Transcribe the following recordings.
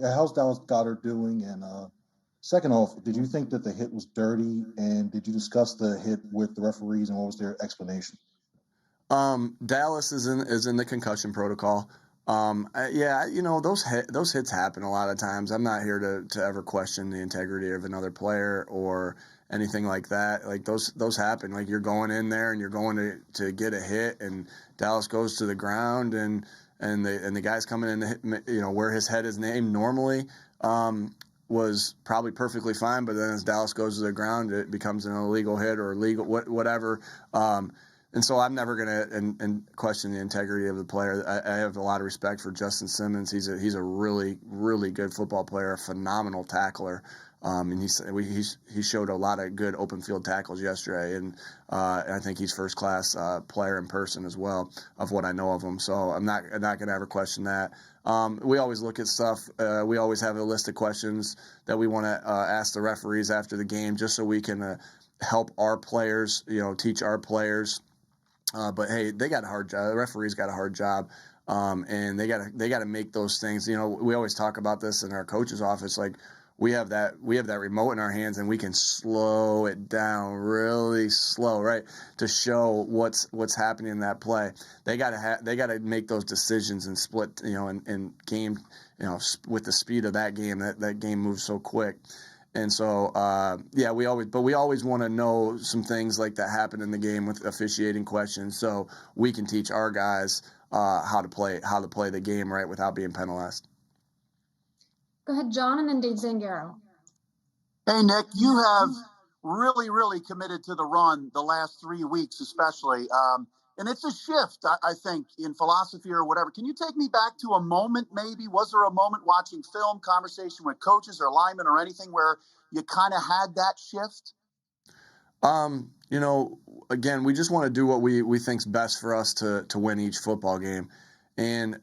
How's Dallas Goedert doing? And second off, did you think that the hit was dirty? And did you discuss the hit with the referees, and what was their explanation? Dallas is in the concussion protocol. Those hits happen a lot of times. I'm not here to ever question the integrity of another player or anything like that. Like those happen. Like you're going in there and you're going to get a hit, and Dallas goes to the ground, and the guy's coming in to hit, where his head is named normally. Was probably perfectly fine, but then as Dallas goes to the ground, it becomes an illegal hit or illegal whatever. And so I'm never going to question the integrity of the player. I have a lot of respect for Justin Simmons. He's a really, really good football player, a phenomenal tackler. And he showed a lot of good open field tackles yesterday. And I think he's first class player in person as well, of what I know of him. So I'm not going to ever question that. We always look at stuff. We always have a list of questions that we want to ask the referees after the game, just so we can help our players, teach our players. But hey, they got a hard job. The referees got a hard job, and they got to make those things. We always talk about this in our coach's office. Like we have that remote in our hands, and we can slow it down really slow, right, to show what's happening in that play. They got to make those decisions and split, in game, with the speed of that game. That game moves so quick. And so, we always want to know some things like that happen in the game with officiating questions, so we can teach our guys how to play the game right without being penalized. Go ahead, John, and then Dave Zangaro. Hey, Nick, you have really, really committed to the run the last 3 weeks, especially. And it's a shift, I think, in philosophy or whatever. Can you take me back to a moment, maybe? Was there a moment watching film, conversation with coaches or linemen or anything where you kind of had that shift? Again, we just want to do what we think's best for us to win each football game. And,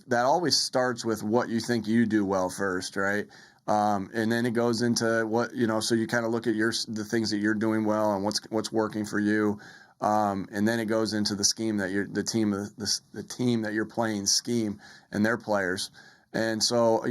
that always starts with what you think you do well first, right? And then it goes into what, so you kind of look at the things that you're doing well and what's working for you. And then it goes into the scheme that the team that you're playing scheme and their players. And so,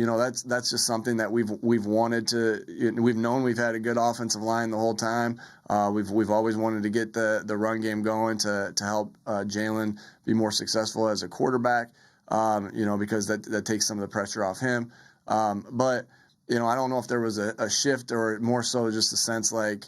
that's just something that we've wanted to. We've known we've had a good offensive line the whole time. We've always wanted to get the run game going to help Jalen be more successful as a quarterback. Because that takes some of the pressure off him. But I don't know if there was a shift or more so just a sense like,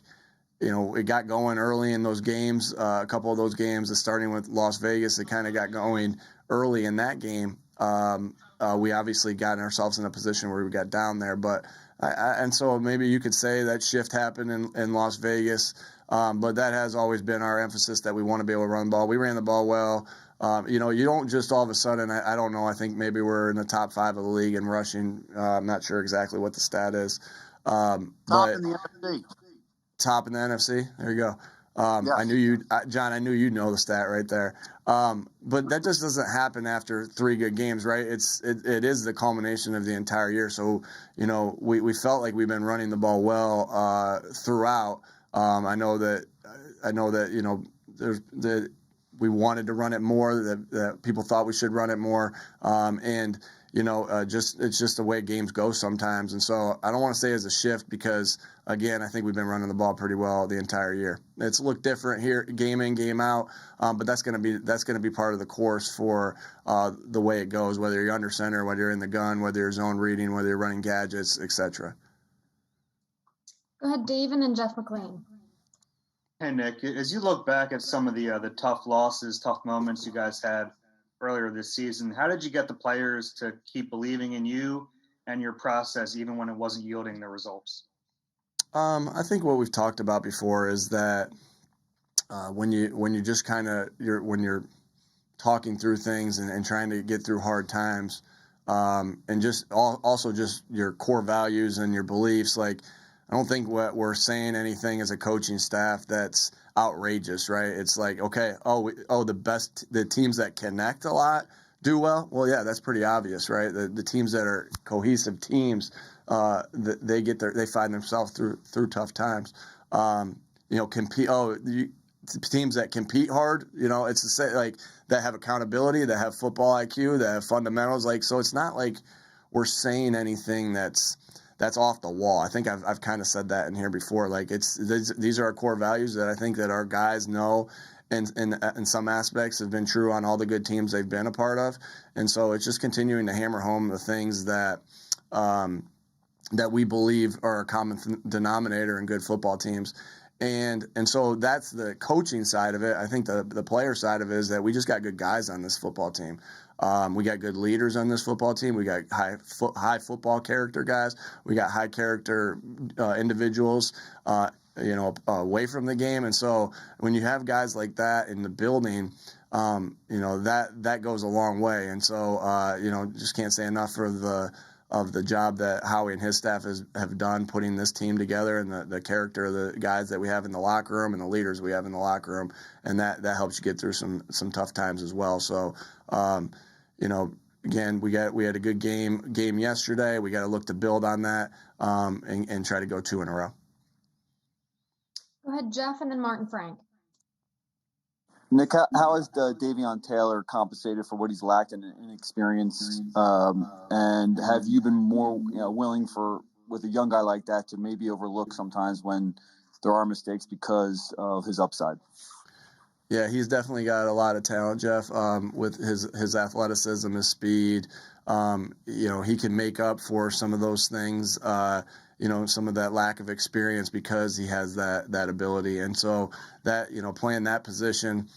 it got going early in those games. A couple of those games, starting with Las Vegas, it kind of got going early in that game. We obviously got ourselves in a position where we got down there. But and so maybe you could say that shift happened in Las Vegas. But that has always been our emphasis, that we want to be able to run the ball. We ran the ball well. You don't just all of a sudden, I don't know, I think maybe we're in the top 5 of the league in rushing. I'm not sure exactly what the stat is. Top in the NFC. Top in the NFC? There you go. Yes. I knew John, I knew you'd know the stat right there. But that just doesn't happen after 3 good games, right? It is the culmination of the entire year. So, we felt like we've been running the ball well throughout. I know that we wanted to run it more, that people thought we should run it more. It's just the way games go sometimes. And so I don't want to say it's a shift because, again, I think we've been running the ball pretty well the entire year. It's looked different here, game in, game out, but that's going to be part of the course for the way it goes, whether you're under center, whether you're in the gun, whether you're zone reading, whether you're running gadgets, etc. Go ahead, Dave, and then Jeff McLean. Hey, Nick, as you look back at some of the tough losses, tough moments you guys had earlier this season, how did you get the players to keep believing in you and your process even when it wasn't yielding the results? I think what we've talked about before is that when you just kind of when you're talking through things and trying to get through hard times, and just also just your core values and your beliefs, like I don't think what we're saying anything as a coaching staff that's outrageous, right? It's like, okay, the teams that connect a lot do well. Well, yeah, that's pretty obvious, right? The teams that are cohesive teams, they find themselves through tough times. Compete. Teams that compete hard, it's the same, like that have accountability, that have football IQ, that have fundamentals. Like, so it's not like we're saying anything that's off the wall. I think I've kind of said that in here before. Like these are our core values that I think that our guys know, and in some aspects have been true on all the good teams they've been a part of. And so it's just continuing to hammer home the things that that we believe are a common denominator in good football teams. And so that's the coaching side of it. I think the player side of it is that we just got good guys on this football team. We got good leaders on this football team. We got high football character guys. We got high character individuals, away from the game. And so when you have guys like that in the building, that goes a long way. And so, just can't say enough for the job that Howie and his staff have done putting this team together, and the character of the guys that we have in the locker room and the leaders we have in the locker room. And that helps you get through some tough times as well. So, again, we had a good game yesterday. We got to look to build on that and try to go 2 in a row. Go ahead, Jeff, and then Martin Frank. Nick, how has DAvion Taylor compensated for what he's lacked in experience? And have you been more willing with a young guy like that to maybe overlook sometimes when there are mistakes because of his upside? Yeah, he's definitely got a lot of talent, Jeff, with his athleticism, his speed. He can make up for some of those things, some of that lack of experience because he has that ability. And so that, playing that position,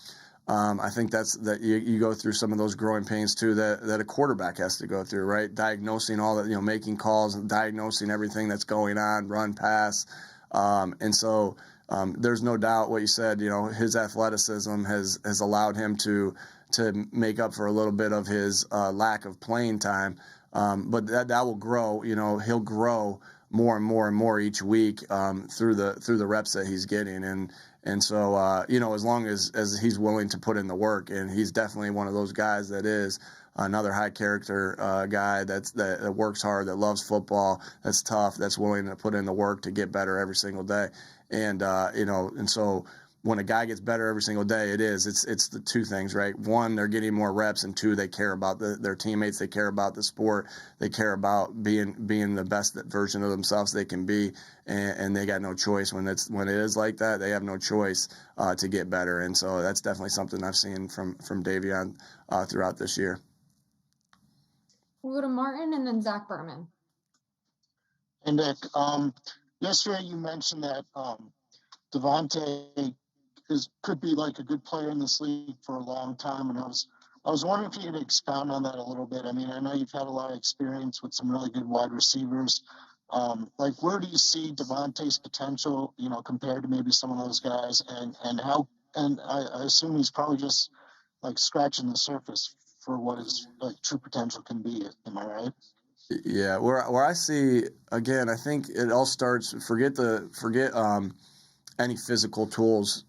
I think that you go through some of those growing pains too that a quarterback has to go through, right? Diagnosing all that, making calls and diagnosing everything that's going on, run, pass. And so there's no doubt what you said, his athleticism has allowed him to make up for a little bit of his lack of playing time. But that will grow, he'll grow more and more and more each week through the reps that he's getting. And so, as long as he's willing to put in the work, and he's definitely one of those guys that is another high character guy that works hard, that loves football, that's tough, that's willing to put in the work to get better every single day. And, and so when a guy gets better every single day, it's the two things, right? One, they're getting more reps, and two, they care about their teammates. They care about the sport. They care about being the best version of themselves they can be. And they got no choice when it is like that. They have no choice to get better. And so that's definitely something I've seen from DAvion throughout this year. We'll go to Martin and then Zach Berman. And Nick, yesterday you mentioned that DeVante could be like a good player in this league for a long time, and I was wondering if you could expound on that a little bit. I mean, I know you've had a lot of experience with some really good wide receivers. Where do you see DeVante's potential, compared to maybe some of those guys, and how? And I assume he's probably just like scratching the surface for what his true potential can be. Am I right? Yeah, where I see, again, I think it all starts. Forget any physical tools.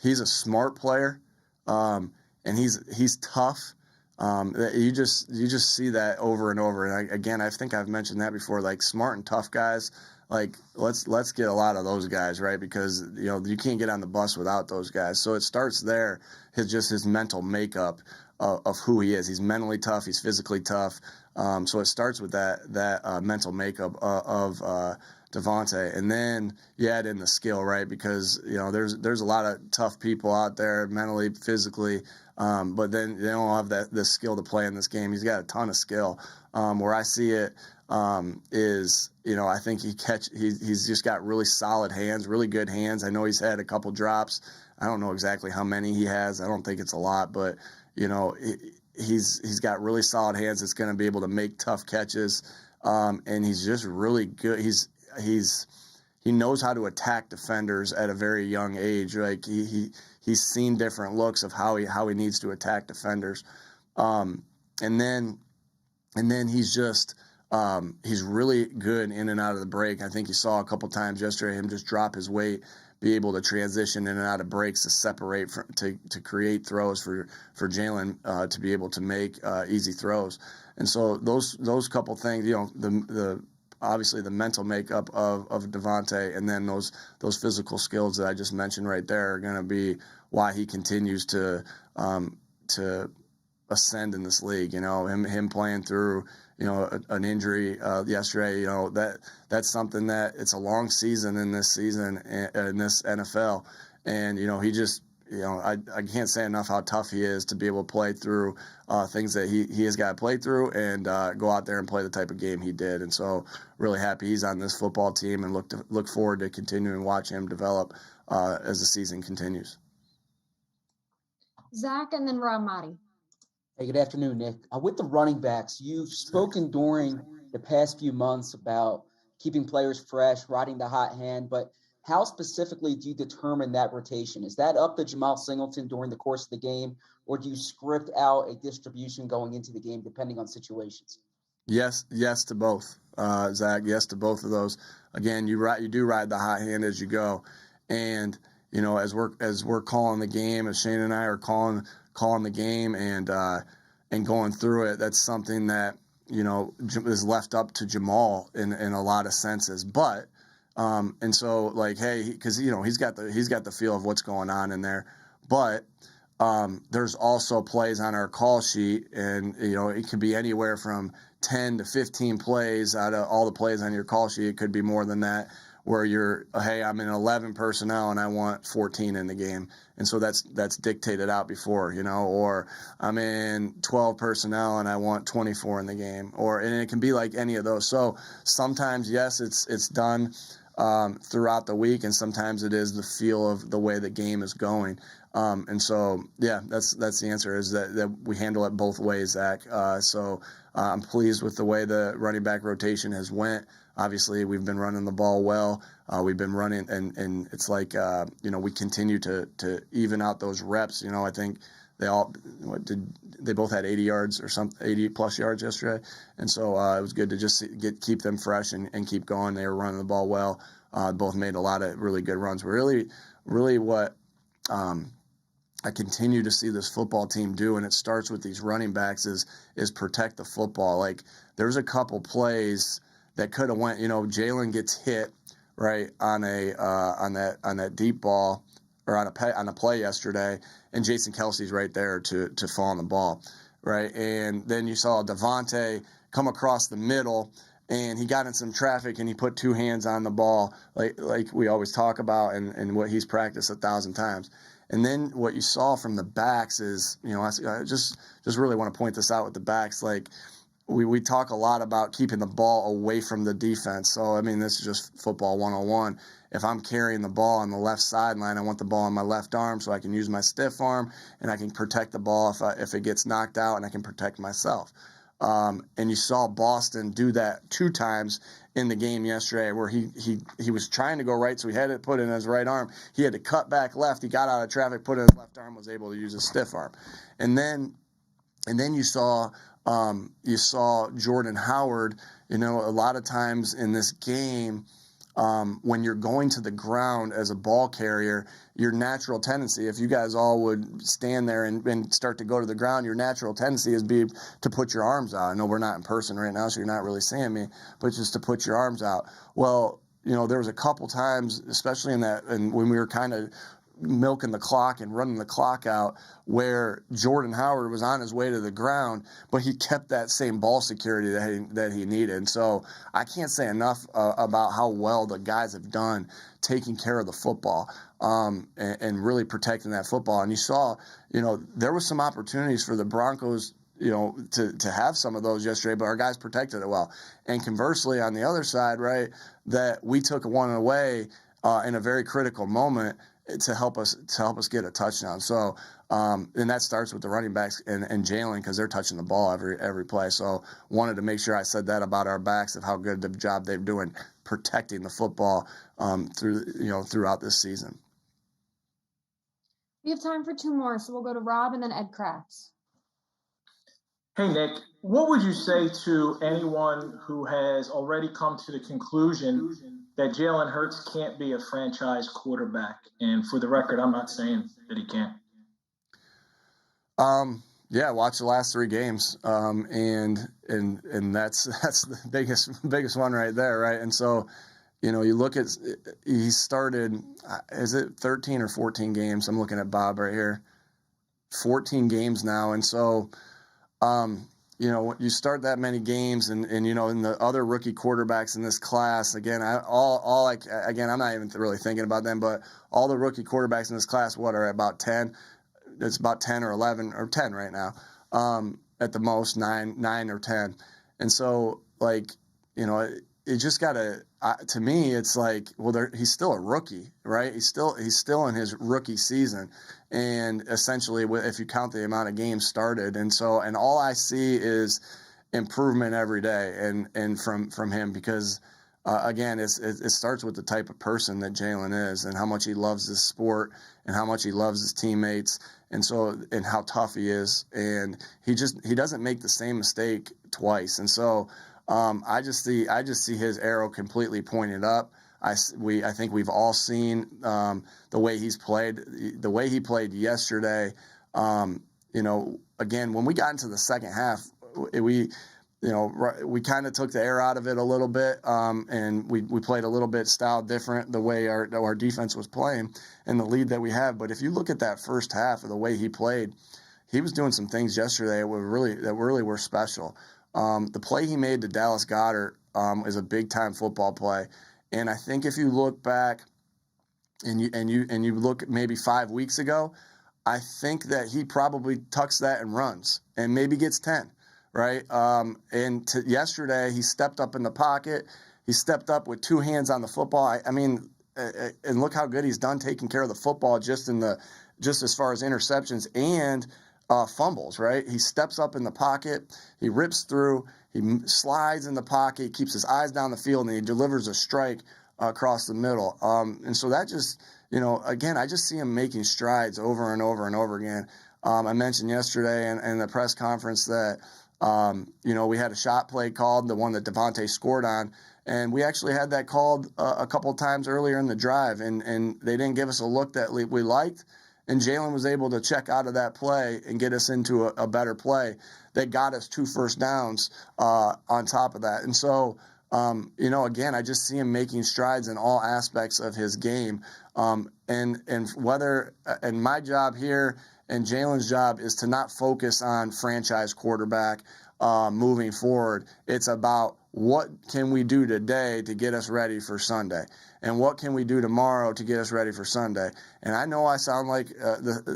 He's a smart player, and he's tough. You just see that over and over. And I think I've mentioned that before. Like smart and tough guys. Like let's get a lot of those guys, right? Because you can't get on the bus without those guys. So it starts there. His mental makeup of who he is. He's mentally tough. He's physically tough. So it starts with that mental makeup of DeVante, and then you add in the skill, right? Because there's a lot of tough people out there, mentally, physically, but then they don't have the skill to play in this game. He's got a ton of skill. Where I see it is, I think he's just got really solid hands, really good hands. I know he's had a couple drops. I don't know exactly how many he has. I don't think it's a lot, but he's got really solid hands. That's going to be able to make tough catches, and he's just really good. He knows how to attack defenders at a very young age. Like he's seen different looks of how he needs to attack defenders, and then he's just he's really good in and out of the break. I think you saw a couple times yesterday him just drop his weight, be able to transition in and out of breaks to separate to create throws for Jalen to be able to make easy throws. And so those couple things, the obviously the mental makeup of DeVante, and then those physical skills that I just mentioned right there are going to be why he continues to ascend in this league. Him playing through an injury yesterday. That's something that it's a long season in this season in this NFL, and he just. I can't say enough how tough he is to be able to play through things that he has got to play through and go out there and play the type of game he did. And so really happy he's on this football team and look forward to continuing to watch him develop as the season continues. Zach and then Rob Motti. Hey, good afternoon, Nick. With the running backs, you've spoken during the past few months about keeping players fresh, riding the hot hand, but how specifically do you determine that rotation? Is that up to Jamal Singleton during the course of the game, or do you script out a distribution going into the game depending on situations? Yes to both, Zach. Yes to both of those. Again, you do ride the hot hand as you go, and as we're calling the game, as Shane and I are calling the game and going through it, that's something that is left up to Jamal in a lot of senses, but. And so hey, because he's got the feel of what's going on in there, but there's also plays on our call sheet, and it could be anywhere from 10 to 15 plays out of all the plays on your call sheet. It could be more than that, where hey, I'm in 11 personnel and I want 14 in the game, and so that's dictated out before, or I'm in 12 personnel and I want 24 in the game, and it can be like any of those. So sometimes yes, it's done throughout the week, and sometimes it is the feel of the way the game is going. And so, yeah, that's the answer, is that we handle it both ways, Zach. So I'm pleased with the way the running back rotation has went. Obviously, we've been running the ball well. We've been running, and it's like, we continue to even out those reps. I think they both had 80 yards or 80 plus yards yesterday. And so it was good to just keep them fresh and keep going. They were running the ball well. Both made a lot of really good runs. But really what I continue to see this football team do, and it starts with these running backs, is protect the football. Like, there's a couple plays that could have went, Jalen gets hit right on that deep ball, or on a play yesterday, and Jason Kelsey's right there to fall on the ball, right? And then you saw DeVante come across the middle, and he got in some traffic, and he put two hands on the ball, like we always talk about, and what he's practiced 1,000 times. And then what you saw from the backs is, I just really want to point this out with the backs, like, we talk a lot about keeping the ball away from the defense. So, this is just football 101. If I'm carrying the ball on the left sideline, I want the ball on my left arm so I can use my stiff arm and I can protect the ball if it gets knocked out, and I can protect myself. And you saw Boston do that 2 times in the game yesterday, where he was trying to go right, so he had it put in his right arm. He had to cut back left. He got out of traffic, put in his left arm, was able to use his stiff arm. And then you saw Jordan Howard. A lot of times in this game, when you're going to the ground as a ball carrier, your natural tendency, if you guys all would stand there and start to go to the ground, your natural tendency is to put your arms out. I know we're not in person right now, so you're not really seeing me, but just to put your arms out. Well, there was a couple times, especially and when we were kind of milking the clock and running the clock out, where Jordan Howard was on his way to the ground, but he kept that same ball security that he needed. And so I can't say enough about how well the guys have done taking care of the football and really protecting that football. And you saw, there was some opportunities for the Broncos, to have some of those yesterday, but our guys protected it well. And conversely, on the other side, right, that we took one away in a very critical moment to help us get a touchdown. So, and that starts with the running backs and Jalen, because they're touching the ball every play. So, wanted to make sure I said that about our backs, of how good the job they're doing protecting the football throughout this season. We have time for 2 more, so we'll go to Rob and then Ed Kratz. Hey, Nick, what would you say to anyone who has already come to the conclusion that Jalen Hurts can't be a franchise quarterback? And for the record, I'm not saying that he can't. Yeah, watch the last 3 games, and that's the biggest one right there, right? And so, you look at, he started, is it 13 or 14 games? I'm looking at Bob right here. 14 games now, and so You start that many games, and in the other rookie quarterbacks in this class, again, I'm not even really thinking about them, but all the rookie quarterbacks in this class, are about 10? It's about 10 or 11 or 10 right now, at the most, 9 or 10. And so, it just gotta. To me, it's like, well, he's still a rookie, right? He's still in his rookie season, and essentially, if you count the amount of games started, and all I see is improvement every day, and from him, because again, it starts with the type of person that Jalen is, and how much he loves this sport, and how much he loves his teammates, and how tough he is, and he doesn't make the same mistake twice, and so. I just see his arrow completely pointed up. I think we've all seen the way he's played, the way he played yesterday. Again, when we got into the second half, we kind of took the air out of it a little bit, and we played a little bit style different, the way our defense was playing and the lead that we have. But if you look at that first half of the way he played, he was doing some things yesterday that really were special. The play he made to Dallas Goedert is a big time football play, and I think if you look back and you look maybe 5 weeks ago, I think that he probably tucks that and runs and maybe gets 10, right? Yesterday he stepped up in the pocket, he stepped up with two hands on the football. And look how good he's done taking care of the football just as far as interceptions and fumbles, right? He steps up in the pocket, he rips through, he slides in the pocket, he keeps his eyes down the field, and he delivers a strike across the middle. And so that just, again, I just see him making strides over and over and over again. I mentioned yesterday in the press conference that, we had a shot play called, the one that DeVante scored on, and we actually had that called a couple of times earlier in the drive, and they didn't give us a look that we liked. And Jalen was able to check out of that play and get us into a better play that got us 2 first downs on top of that. And so, again, I just see him making strides in all aspects of his game. And my job here and Jalen's job is to not focus on franchise quarterback moving forward. It's about what can we do today to get us ready for Sunday, and what can we do tomorrow to get us ready for Sunday. And I know I sound like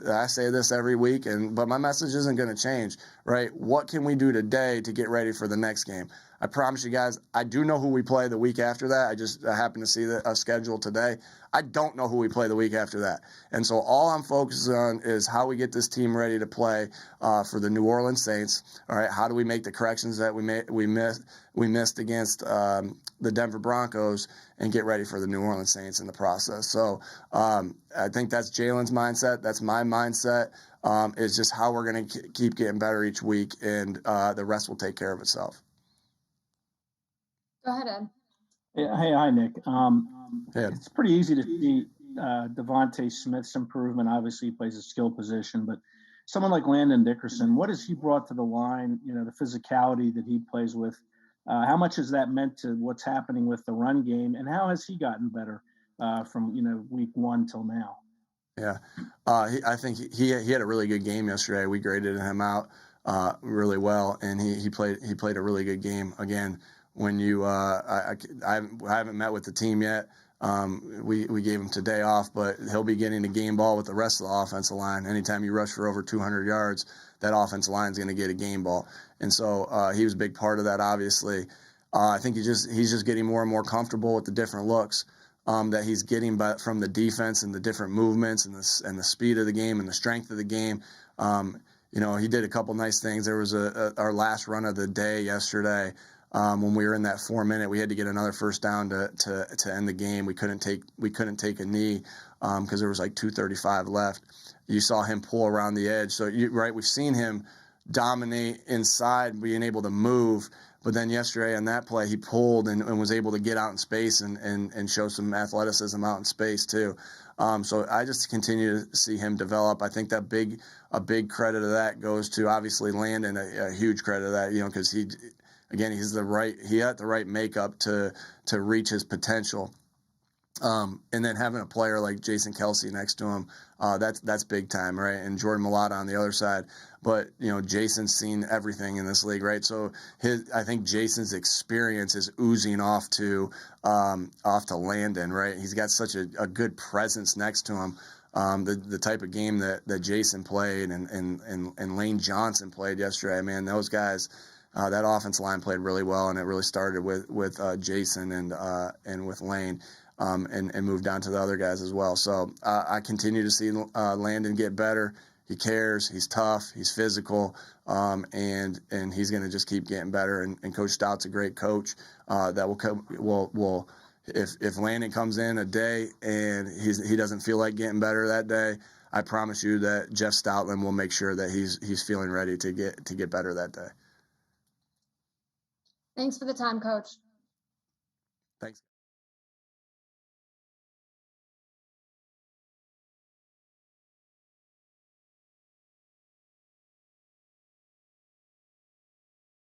I say this every week, but my message isn't going to change, right? What can we do today to get ready for the next game? I promise you guys, I do know who we play the week after that. I happen to see a schedule today. I don't know who we play the week after that. And so all I'm focused on is how we get this team ready to play for the New Orleans Saints. All right, how do we make the corrections that we missed against the Denver Broncos and get ready for the New Orleans Saints in the process. So I think that's Jalen's mindset. That's my mindset. It's just how we're going to keep getting better each week, and the rest will take care of itself. Go ahead, Ed. Yeah, hey, hi, Nick. Yeah. It's pretty easy to see DeVonta Smith's improvement. Obviously, he plays a skill position, but someone like Landon Dickerson, what has he brought to the line? The physicality that he plays with. How much has that meant to what's happening with the run game, and how has he gotten better from week 1 till now? Yeah, I think he had a really good game yesterday. We graded him out really well, and he played a really good game. Again, when I haven't met with the team yet. We gave him today off, but he'll be getting a game ball with the rest of the offensive line. Anytime you rush for over 200 yards, that offensive line is going to get a game ball. And so he was a big part of that, obviously. I think he's just getting more and more comfortable with the different looks that he's getting from the defense and the different movements and the speed of the game and the strength of the game. He did a couple nice things. There was our last run of the day yesterday. When we were in that 4-minute, we had to get another first down to end the game. We couldn't take a knee because there was like 2:35 left. You saw him pull around the edge. So we've seen him dominate inside, being able to move. But then yesterday on that play, he pulled and was able to get out in space and show some athleticism out in space too. So I just continue to see him develop. I think that a big credit of that goes to obviously Landon, a huge credit of that, because he had the right makeup to reach his potential. And then having a player like Jason Kelsey next to him, that's big time, right? And Jordan Mailata on the other side. But, Jason's seen everything in this league, right? So I think Jason's experience is oozing off to Landon, right? He's got such a good presence next to him. The type of game that Jason played and Lane Johnson played yesterday, man, those guys, that offensive line played really well, and it really started with Jason and with Lane. And moved down to the other guys as well. So I continue to see Landon get better. He cares. He's tough. He's physical, and he's going to just keep getting better. And Coach Stout's a great coach that will if Landon comes in a day and he doesn't feel like getting better that day, I promise you that Jeff Stoutland will make sure that he's feeling ready to get better that day. Thanks for the time, Coach. Thanks.